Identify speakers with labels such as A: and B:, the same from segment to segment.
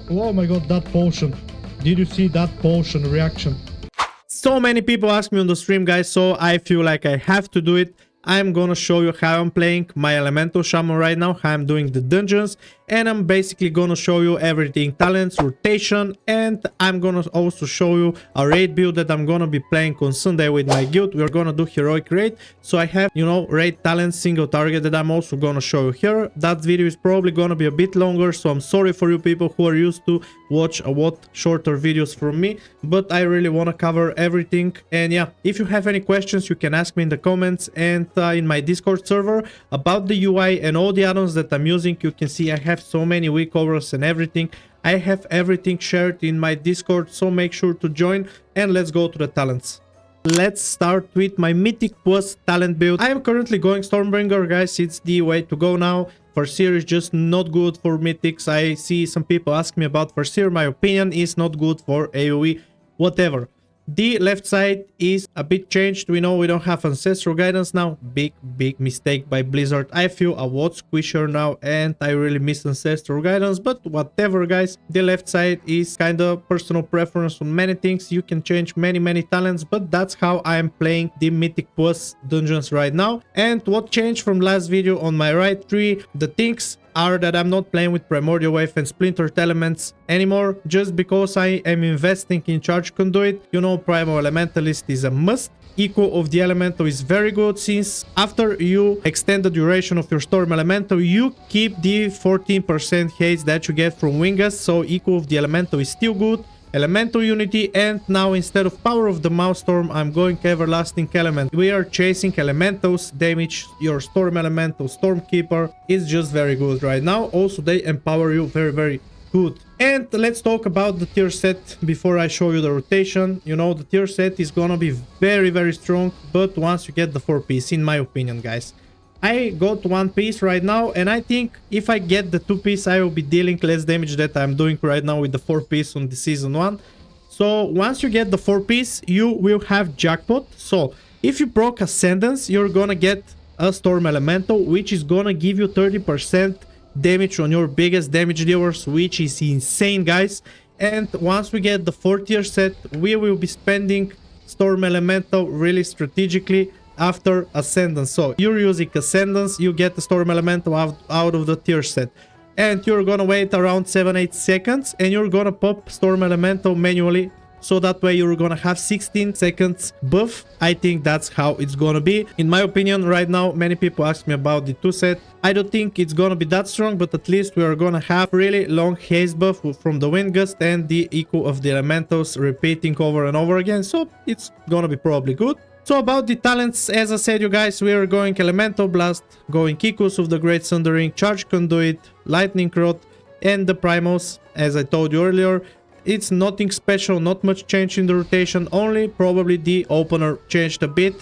A: Oh my god, that potion. Did you see that potion reaction? So many people ask me on the stream, guys, so I feel like I have to do it. I'm gonna show you how I'm playing my Elemental Shaman right now, how I'm doing the dungeons, and I'm basically gonna show you everything, talents, rotation, and I'm gonna also show you a raid build that I'm gonna be playing on Sunday with my guild. We're gonna do heroic raid, so I have, you know, raid talent single target that I'm also gonna show you here. That video is probably gonna be a bit longer, so I'm sorry for you people who are used to watch a lot shorter videos from me, but I really want to cover everything. And yeah, if you have any questions, you can ask me in the comments, and in my Discord server about the UI and all the add-ons that I'm using. You can see I have so many week overs and everything. I have everything shared in my Discord, so make sure to join, and let's go to the talents. Let's start with my Mythic plus talent build. I am currently going Stormbringer, guys. It's the way to go now. First year is just not good for Mythics. I see some people ask me about first year. My opinion is not good for AoE, whatever. The left side is a bit changed. We know we don't have ancestral guidance now. Big mistake by Blizzard. I feel a lot squishier now, and I really miss ancestral guidance, but whatever, guys. The left side is kind of personal preference on many things. You can change many talents, but that's how I am playing the Mythic plus dungeons right now. And what changed from last video on my right tree, the things are that I'm not playing with Primordial Wave and Splintered Elements anymore, just because I am investing in Charge Conduit. You know, Primal Elementalist is a must. Echo of the Elemental is very good, since after you extend the duration of your Storm Elemental, you keep the 14% haste that you get from Wingus, so Echo of the Elemental is still good. Elemental Unity, and now instead of Power of the Mouse Storm, I'm going Everlasting Element. We are chasing elementals, damage your Storm Elemental, Stormkeeper is just very good right now. Also, they empower you very good. And let's talk about the tier set before I show you the rotation. You know, the tier set is gonna be very strong, but once you get the 4-piece, in my opinion, guys. I got 1 piece right now, and I think if I get the 2-piece, I will be dealing less damage that I'm doing right now with the 4-piece on the season 1. So once you get the 4-piece, you will have jackpot. So if you proc Ascendance, you're gonna get a Storm Elemental, which is gonna give you 30% damage on your biggest damage dealers, which is insane, guys. And once we get the 4th tier set, we will be spending Storm Elemental really strategically after Ascendance. So you're using Ascendance, you get the Storm Elemental out of the tier set, and you're gonna wait around 7-8 seconds, and you're gonna pop Storm Elemental manually, so that way you're gonna have 16 seconds buff. I think that's how it's gonna be. In my opinion, right now, many people ask me about the 2 set. I don't think it's gonna be that strong, but at least we are gonna have really long haste buff from the Wind Gust and the Echo of the Elementals repeating over and over again, so it's gonna be probably good. So about the talents, as I said, you guys, we are going Elemental Blast, going Kikus of the Great Sundering, Charge Conduit, Lightning Rod, and the Primals. As I told you earlier, it's nothing special, not much change in the rotation, only probably the opener changed a bit.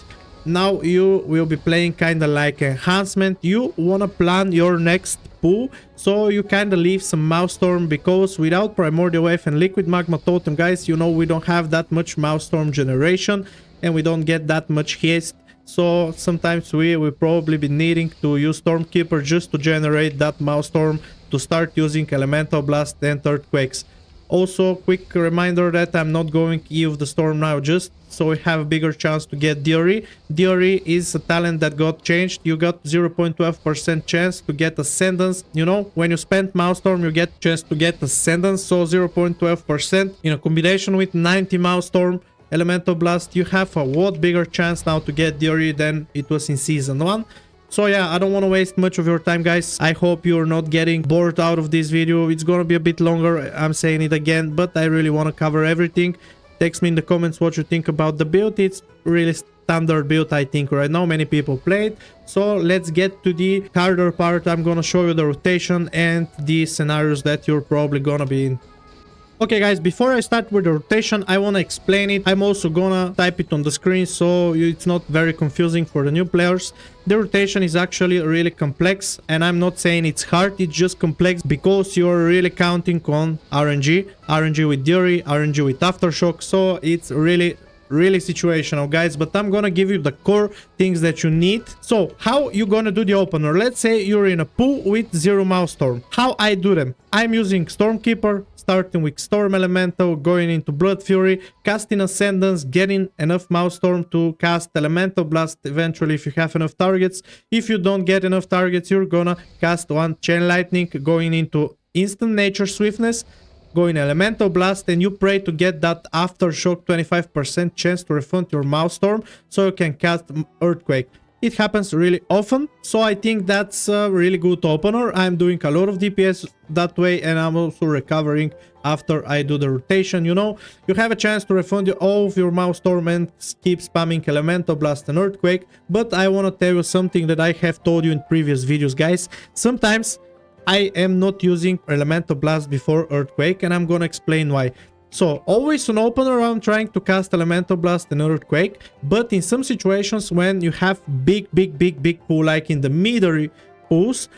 A: Now you will be playing kind of like enhancement. You want to plan your next pool, so you kind of leave some Mouse Storm, because without Primordial Wave and Liquid Magma Totem, guys, you know, we don't have that much Mouse Storm generation, and we don't get that much haste. So sometimes we will probably be needing to use Stormkeeper just to generate that Mouse Storm to start using Elemental Blast and Earthquakes. Also, quick reminder that I'm not going Eve of the Storm now, just so we have a bigger chance to get Diary. Diary is a talent that got changed. You got 0.12% chance to get Ascendance. You know, when you spend Mouse Storm, you get chance to get Ascendance, so 0.12% in a combination with 90 Mouse Storm, Elemental Blast, you have a lot bigger chance now to get Diary than it was in season 1. So yeah, I don't want to waste much of your time, guys. I hope you're not getting bored out of this video. It's gonna be a bit longer, I'm saying it again, but I really want to cover everything. Text me in the comments what you think about the build. It's really standard build, I think, right now. Many people play it. So let's get to the harder part. I'm gonna show you the rotation and the scenarios that you're probably gonna be in. Okay guys, before I start with the rotation, I want to explain it. I'm also gonna type it on the screen so it's not very confusing for the new players. The rotation is actually really complex, and I'm not saying it's hard, it's just complex because you're really counting on RNG with Fury, RNG with Aftershock, so it's really really situational, guys, but I'm gonna give you the core things that you need. So how you gonna do the opener? Let's say you're in a pool with 0 mouse storm. How I do them? I'm using Stormkeeper, starting with Storm Elemental, going into Blood Fury, casting Ascendance, getting enough mouse storm to cast Elemental Blast eventually if you have enough targets. If you don't get enough targets, you're gonna cast one Chain Lightning, going into Instant Nature Swiftness, going Elemental Blast, and you pray to get that Aftershock 25% chance to refund your mouse storm so you can cast Earthquake. It happens really often, so I think that's a really good opener. I'm doing a lot of DPS that way, and I'm also recovering after I do the rotation. You know, you have a chance to refund all of your mouse storm and keep spamming Elemental Blast and Earthquake. But I want to tell you something that I have told you in previous videos, guys. Sometimes I am not using Elemental Blast before Earthquake, and I'm gonna explain why. So, always on opener I'm trying to cast Elemental Blast and Earthquake, but in some situations when you have big pool, like in the mid pools,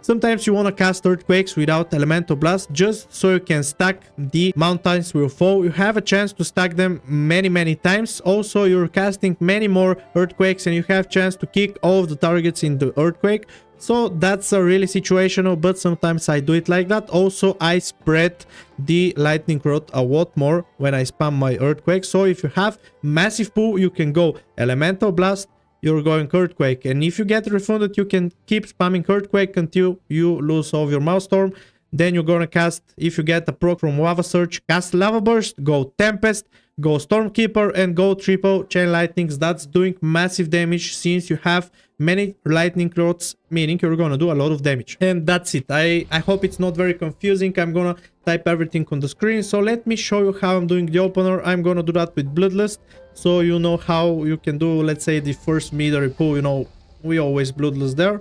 A: sometimes you want to cast Earthquakes without Elemental Blast, just so you can stack the Mountains Will Fall. You have a chance to stack them many times. Also, you're casting many more Earthquakes, and you have chance to kick all of the targets in the Earthquake. So that's a really situational, but sometimes I do it like that. Also, I spread the lightning rod a lot more when I spam my Earthquake. So if you have massive pool, you can go Elemental Blast, you're going Earthquake. And if you get refunded, you can keep spamming Earthquake until you lose all of your mouse storm. Then you're gonna cast, if you get a proc from Lava Surge, cast Lava Burst, go Tempest, go Stormkeeper, and go triple Chain Lightnings. That's doing massive damage since you have many lightning rods, meaning you're gonna do a lot of damage. And that's it. I hope it's not very confusing. I'm gonna type everything on the screen. So let me show you how I'm doing the opener. I'm gonna do that with Bloodlust, so you know how you can do, let's say, the first mid pool. You know, we always Bloodlust there.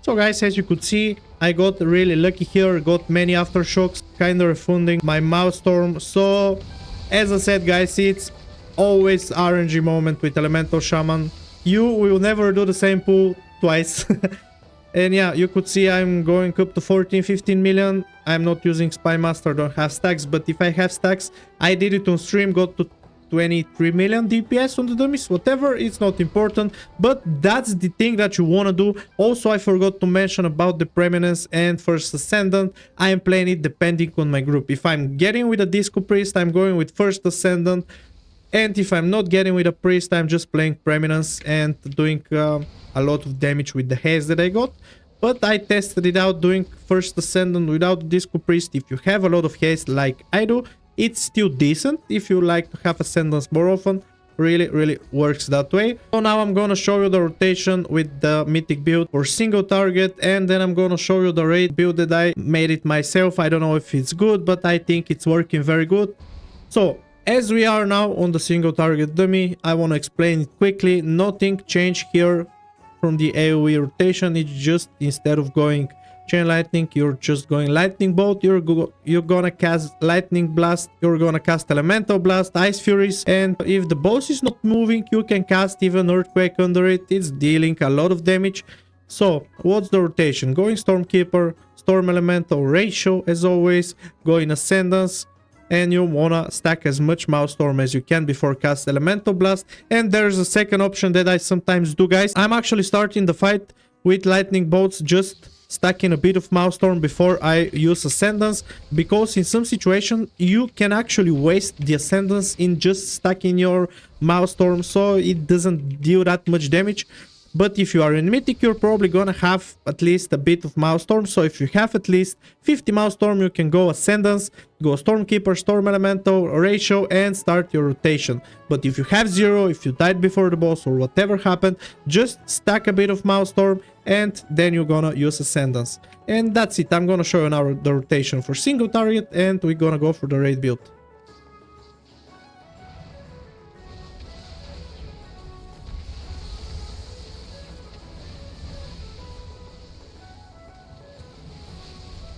A: So guys, as you could see, I got really lucky here, got many aftershocks, kind of refunding my mouse storm. So, as I said, guys, it's always RNG moment with Elemental Shaman. You will never do the same pool twice. And yeah, you could see I'm going up to 14-15 million. I'm not using Spy Master, don't have stacks, but if I have stacks, I did it on stream, got to 23 million DPS on the dummies, whatever, it's not important, but that's the thing that you want to do. Also, I forgot to mention about the Preeminence and First Ascendant. I am playing it depending on my group. If I'm getting with a Disco Priest, I'm going with First Ascendant, and if I'm not getting with a Priest, I'm just playing Preeminence and doing a lot of damage with the haste that I got. But I tested it out doing First Ascendant without Disco Priest. If you have a lot of haste like I do, it's still decent. If you like to have Ascendance more often, really works that way. So now I'm gonna show you the rotation with the Mythic build for single target, and then I'm gonna show you the raid build that I made it myself. I don't know if it's good, but I think it's working very good. So as we are now on the single target dummy, I want to explain it quickly. Nothing changed here from the AoE rotation. It's just, instead of going Chain Lightning, you're just going Lightning Bolt. You're gonna cast Lightning Blast, you're gonna cast Elemental Blast, Ice Furies, and if the boss is not moving, you can cast even Earthquake under it. It's dealing a lot of damage. So what's the rotation? Going Stormkeeper, Storm Elemental ratio as always, going Ascendance, and you wanna stack as much mouse storm as you can before cast Elemental Blast. And there's a second option that I sometimes do, guys. I'm actually starting the fight with Lightning Bolts, just stacking a bit of mouse storm before I use Ascendance, because in some situation you can actually waste the Ascendance in just stacking your mouse storm, so it doesn't deal that much damage. But if you are in Mythic, you're probably gonna have at least a bit of mouse storm. So if you have at least 50 mouse storm, you can go Ascendance, go Stormkeeper, Storm Elemental ratio, and start your rotation. But if you have 0, if you died before the boss or whatever happened, just stack a bit of mouse storm and then you're gonna use Ascendance. And that's it. I'm gonna show you now the rotation for single target, and we're gonna go for the raid build.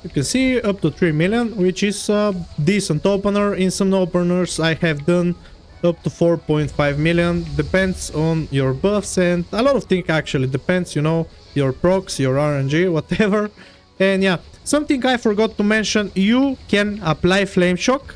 A: You can see up to 3 million, which is a decent opener. In some openers I have done up to 4.5 million. Depends on your buffs and a lot of things actually. Depends, you know, your procs, your RNG, whatever. And yeah, something I forgot to mention, you can apply Flame Shock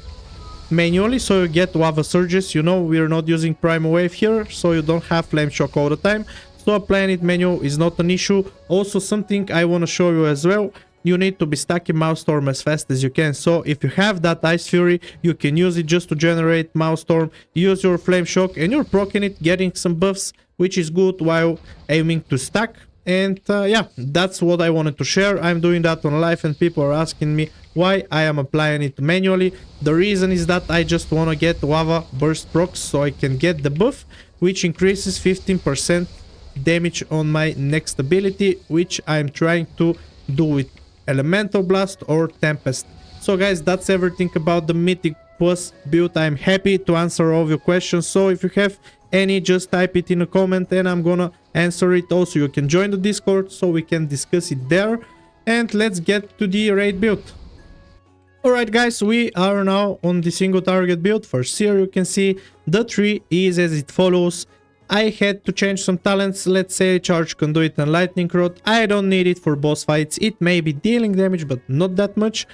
A: manually, so you get lava surges. You know, we're not using Primal Wave here, so you don't have Flame Shock all the time. So applying it manual is not an issue. Also, something I want to show you as well, you need to be stacking Mouse Storm as fast as you can. So if you have that Ice Fury, you can use it just to generate Mouse Storm, use your Flame Shock, and you're proccing it, getting some buffs, which is good while aiming to stack. And yeah, that's what I wanted to share. I'm doing that on live and people are asking me why I am applying it manually. The reason is that I just want to get lava burst procs so I can get the buff, which increases 15% damage on my next ability, which I'm trying to do with Elemental Blast or Tempest. So guys, that's everything about the Mythic Plus build. I'm happy to answer all of your questions, so if you have any, just type it in a comment and I'm gonna answer it. Also, you can join the Discord so we can discuss it there. And let's get to the raid build. Alright guys, we are now on the single target build. First here you can see the tree is as it follows. I had to change some talents, let's say Charge Conduit and Lightning Rod. I don't need it for boss fights. It may be dealing damage, but not that much.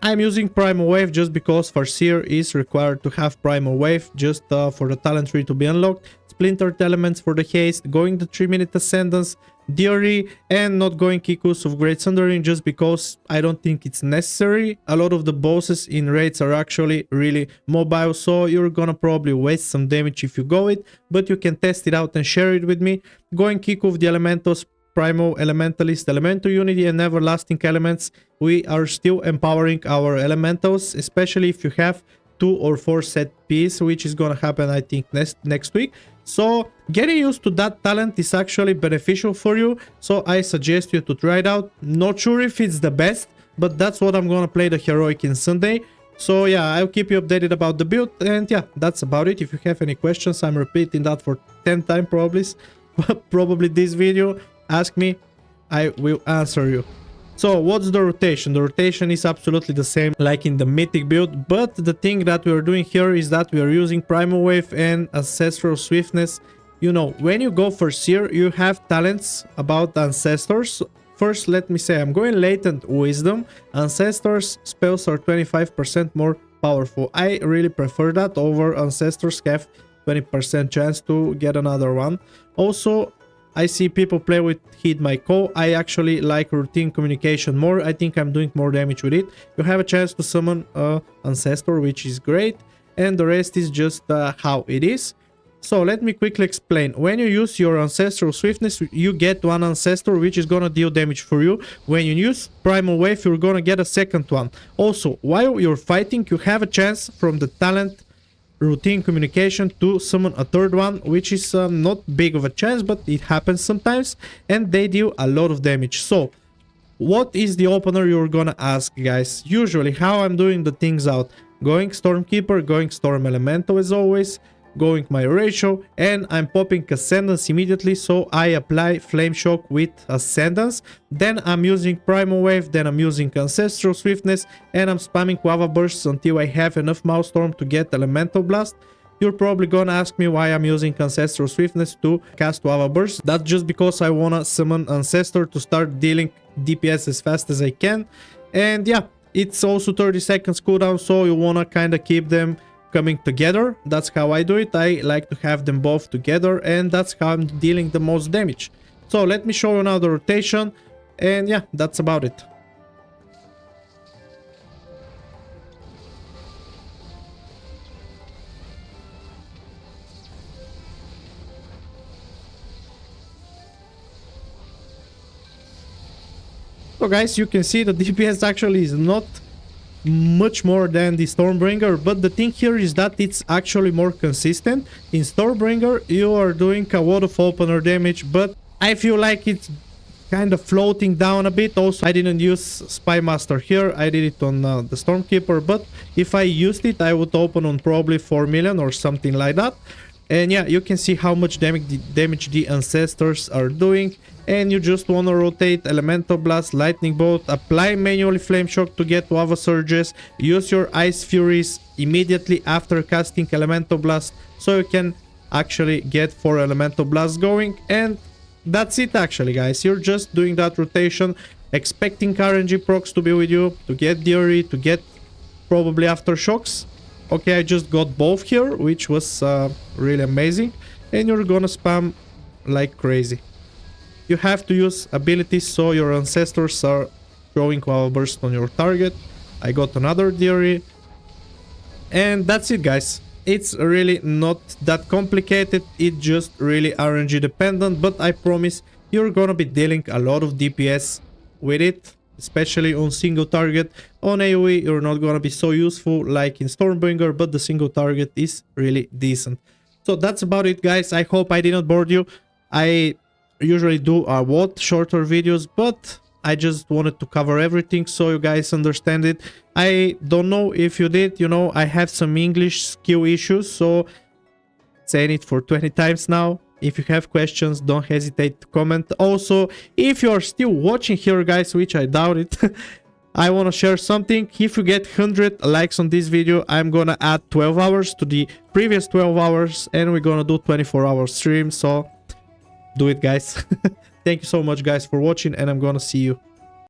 A: I'm using Primal Wave just because Farseer is required to have Primal Wave just for the talent tree to be unlocked. Splintered Elements for the haste, going the 3-minute Ascendance, Diary, and not going Kikus of Great Sundering just because I don't think it's necessary. A lot of the bosses in raids are actually really mobile, so you're gonna probably waste some damage if you go it, but you can test it out and share it with me. Going Kiku of the Elementals, Primal Elementalist, Elemental Unity, and Everlasting Elements. We are still empowering our Elementals, especially if you have 2 or 4 set piece, which is gonna happen I think next week. So getting used to that talent is actually beneficial for you, so I suggest you to try it out. Not sure if it's the best, but that's what I'm gonna play the Heroic in Sunday. So yeah, I'll keep you updated about the build, and yeah, that's about it. If you have any questions, I'm repeating that for 10 times probably this video, ask me, I will answer you. So what's the rotation? The rotation is absolutely the same like in the Mythic build, but the thing that we are doing here is that we are using Primal Wave and Ancestral Swiftness. You know, when you go for Seer, you have talents about Ancestors. First, let me say I'm going Latent Wisdom. Ancestors spells are 25% more powerful. I really prefer that over Ancestors have 20% chance to get another one. Also, I see people play with Heed My Call. I actually like Routine Communication more. I think I'm doing more damage with it. You have a chance to summon an Ancestor, which is great. And the rest is just how it is. So let me quickly explain. When you use your Ancestral Swiftness, you get one Ancestor, which is gonna deal damage for you. When you use Primal Wave, you're gonna get a second one. Also, while you're fighting, you have a chance from the talent Routine Communication to summon a third one, which is not big of a chance, but it happens sometimes, and they deal a lot of damage. So what is the opener, you're gonna ask, guys? Usually how I'm doing the things out: going Stormkeeper, going Storm Elemental as always, going my ratio, and I'm popping Ascendance immediately, so I apply Flame Shock with Ascendance. Then I'm using Primal Wave, then I'm using Ancestral Swiftness, and I'm spamming Lava Bursts until I have enough Mouse Storm to get Elemental Blast. You're probably gonna ask me why I'm using Ancestral Swiftness to cast Lava Burst. That's just because I wanna summon Ancestor to start dealing DPS as fast as I can. And yeah, it's also 30 seconds cooldown, so you wanna kinda keep them coming together. That's how I do it. I like to have them both together, and that's how I'm dealing the most damage. So let me show you now the rotation, and yeah, that's about it. So guys, you can see the DPS actually is not much more than the Stormbringer, but the thing here is that it's actually more consistent. In Stormbringer you are doing a lot of opener damage, but I feel like it's kind of floating down a bit. Also, I didn't use Spy Master here, I did it on the Stormkeeper, but if I used it I would open on probably 4 million or something like that. And yeah, you can see how much damage the ancestors are doing. And you just want to rotate Elemental Blast, Lightning Bolt, apply manually Flame Shock to get Lava Surges, use your Ice Furies immediately after casting Elemental Blast, so you can actually get 4 Elemental Blasts going. And that's it actually, guys. You're just doing that rotation, expecting RNG procs to be with you, to get Diary, to get probably Aftershocks. Okay, I just got both here, which was really amazing. And you're gonna spam like crazy. You have to use abilities so your ancestors are throwing Lava Burst on your target. I got another Diary. And that's it, guys. It's really not that complicated. It's just really RNG dependent. But I promise you're gonna be dealing a lot of DPS with it. Especially on single target. On AoE, you're not gonna be so useful like in Stormbringer. But the single target is really decent. So that's about it, guys. I hope I didn't bore you. I usually do a lot shorter videos, but I just wanted to cover everything so you guys understand it. I don't know if you did, you know, I have some English skill issues, so saying it for 20 times now. If you have questions, don't hesitate to comment. Also, if you are still watching here, guys, which I doubt it, I want to share something. If you get 100 likes on this video, I'm gonna add 12 hours to the previous 12 hours, and we're gonna do 24-hour stream, so do it, guys. Thank you so much, guys, for watching, and I'm gonna see you